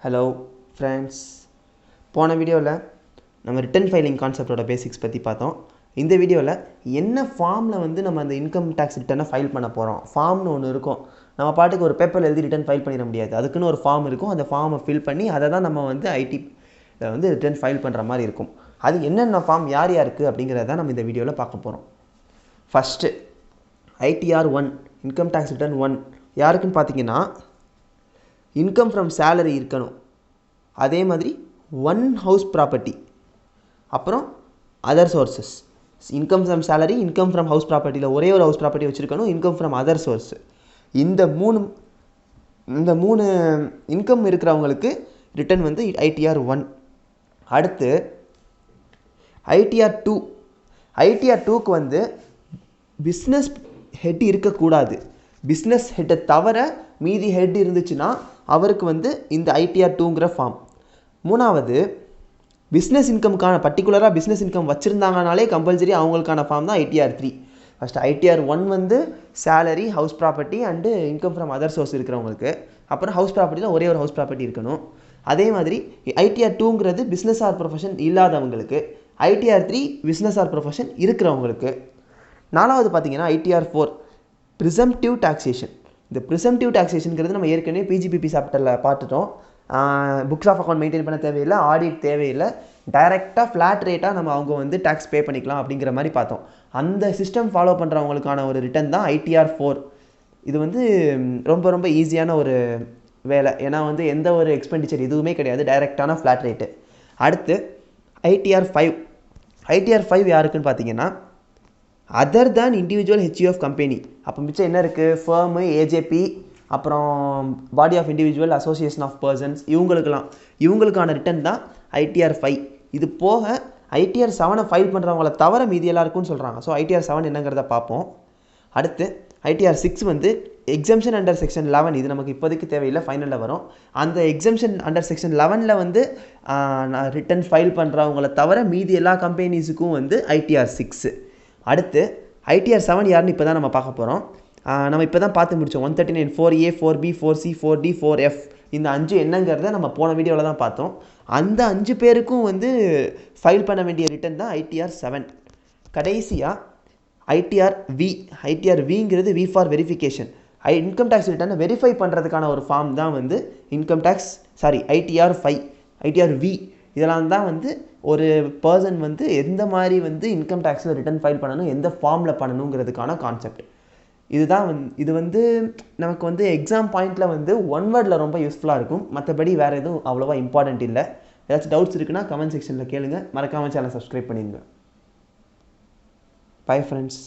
Hello friends, போன வீடியோவில் நம்ம ரிட்டன் ஃபைலிங் கான்செப்டோட பேசிக்ஸ் பற்றி பார்த்தோம். இந்த வீடியோவில் என்ன ஃபார்மில் வந்து நம்ம அந்த இன்கம் டேக்ஸ் ரிட்டனை ஃபைல் பண்ண போகிறோம். ஃபார்ம்னு ஒன்று இருக்கும். நம்ம பாட்டுக்கு ஒரு பேப்பரில் எழுதி ரிட்டன் ஃபைல் பண்ணிட முடியாது. அதுக்குன்னு ஒரு ஃபார்ம் இருக்கும். அந்த ஃபார்மை ஃபில் பண்ணி அதை தான் நம்ம வந்து ஐடியில் வந்து ரிட்டன் ஃபைல் பண்ணுற மாதிரி இருக்கும். அது என்னென்ன ஃபார்ம் யார் யாருக்கு அப்படிங்கிறத நம்ம இந்த வீடியோவில் பார்க்க போகிறோம். First ITR 1 income tax return 1 யாருக்குன்னு பார்த்தீங்கன்னா இன்கம் ஃப்ரம் சேலரி இருக்கணும். அதே மாதிரி ஒன் ஹவுஸ் ப்ராப்பர்ட்டி, அப்புறம் other sources. Income from salary, income from house ப்ராப்பர்ட்டியில் ஒரே ஒரு ஹவுஸ் ப்ராப்பர்ட்டி வச்சுருக்கணும். இன்கம் ஃப்ரம் அதர் சோர்ஸு, இந்த மூணு இன்கம் இருக்கிறவங்களுக்கு ரிட்டன் வந்து ஐடிஆர் 1. அடுத்து ஐடிஆர் 2. ஐடிஆர் 2க்கு வந்து பிஸ்னஸ் ஹெட் இருக்கக்கூடாது. பிஸ்னஸ் ஹெட்டை தவிர மீதி ஹெட் இருந்துச்சுன்னா அவருக்கு வந்து இந்த ஐடிஆர் 2ங்கிற ஃபார்ம். மூணாவது பிஸ்னஸ் இன்கம்க்கான பர்டிகுலராக பிஸ்னஸ் இன்கம் வச்சுருந்தாங்கனாலே கம்பல்சரி அவங்களுக்கான ஃபார்ம் தான் ஐடிஆர் 3. ஃபஸ்ட்டு ஐடிஆர் 1 வந்து salary, house property and income from other source இருக்கிறவங்களுக்கு. அப்புறம் ஹவுஸ் ப்ராப்பர்ட்டியில் ஒரே ஒரு ஹவுஸ் ப்ராப்பர்ட்டி இருக்கணும். அதே மாதிரி ஐடிஆர் 2ங்கிறது பிஸ்னஸ் ஆர் ப்ரொஃபஷன் இல்லாதவங்களுக்கு. ஐடிஆர் 3 பிஸ்னஸ் ஆர் ப்ரொஃபஷன் இருக்கிறவங்களுக்கு. நாலாவது பார்த்தீங்கன்னா ஐடிஆர் 4 ப்ரிசம்ப்டிவ் டாக்ஸேஷன். இந்த ப்ரிசம்ப்டிவ் டாக்ஸேஷனுங்கிறது நம்ம ஏற்கனவே பிஜிபிபி சாப்டரில் பார்த்துட்டோம். புக்ஸ் ஆஃப் அக்கௌண்ட் மெயின்டைன் பண்ண தேவையில்லை, ஆடிட் தேவையில்லை, டைரெக்டாக ஃப்ளாட் ரேட்டாக நம்ம அவங்க வந்து டேக்ஸ் பே பண்ணிக்கலாம் அப்படிங்கிற மாதிரி பார்த்தோம். அந்த சிஸ்டம் ஃபாலோ பண்ணுறவங்களுக்கான ஒரு ரிட்டன் தான் ஐடிஆர் 4. இது வந்து ரொம்ப ரொம்ப ஈஸியான ஒரு வேலை. ஏன்னா வந்து எந்த ஒரு எக்ஸ்பெண்டிச்சர் எதுவுமே கிடையாது, டைரெக்டான ஃப்ளாட் ரேட்டு. அடுத்து ஐடிஆர் 5. ஐடிஆர் 5 யாருக்குன்னு பார்த்தீங்கன்னா other than individual HUF company. அப்போ மிச்சம் என்ன இருக்குது? ஃபர்மு, ஏஜேபி, அப்புறம் body of individual, association of persons, இவங்களுக்கான ரிட்டன் தான் ஐடிஆர் 5. இது போக ஐடிஆர் 7 ஃபைல் பண்ணுறவங்கள தவிர மீதி எல்லாருக்கும்னு சொல்கிறாங்க. ஸோ ஐடிஆர் 7 என்னங்கிறத பார்ப்போம். அடுத்து ஐடிஆர் 6 வந்து எக்ஸம்ஷன் அண்டர் செக்ஷன் 11. இது நமக்கு இப்போதைக்கு தேவையில்லை, ஃபைனலில் வரும். அந்த எக்ஸம்ஷன் அண்டர் செக்ஷன் 11 வந்து ரிட்டன் ஃபைல் பண்ணுறவங்கள தவிர மீதி எல்லா கம்பெனிஸுக்கும் வந்து ஐடிஆர் 6. அடுத்து ஐடிஆர் 7 யாருன்னு இப்போ தான் நம்ம பார்க்க போகிறோம். நம்ம இப்போ தான் பார்த்து முடித்தோம். 139 4A 4B 4C 4D 4F இந்த 5 என்னங்கிறத நம்ம போன வீடியோவில் தான் பார்த்தோம். அந்த 5 பேருக்கும் வந்து ஃபைல் பண்ண வேண்டிய ரிட்டன் தான் ஐடிஆர் 7. கடைசியாக ஐடிஆர் V. ஐடிஆர் Vங்கிறது V for verification. Income tax ரிட்டனை வெரிஃபை பண்ணுறதுக்கான ஒரு ஃபார்ம் தான் வந்து ஐடிஆர் 5, ஐடிஆர் V. இதெல்லாம் தான் வந்து ஒரு பர்சன் வந்து எந்த மாதிரி வந்து இன்கம் டேக்ஸில் ரிட்டன் ஃபைல் பண்ணணும், எந்த ஃபார்மில் பண்ணணுங்கிறதுக்கான கான்செப்ட். இது வந்து நமக்கு வந்து எக்ஸாம் பாயிண்டில் வந்து ஒன் வேர்டில் ரொம்ப யூஸ்ஃபுல்லாக இருக்கும். மற்றபடி வேறு எதுவும் அவ்வளோவா இம்பார்ட்டண்ட் இல்லை. ஏதாச்சும் டவுட்ஸ் இருக்குன்னா கமெண்ட் செக்ஷனில் கேளுங்க. மறக்காமல் சேனல் சப்ஸ்கிரைப் பண்ணிடுங்க. Bye friends.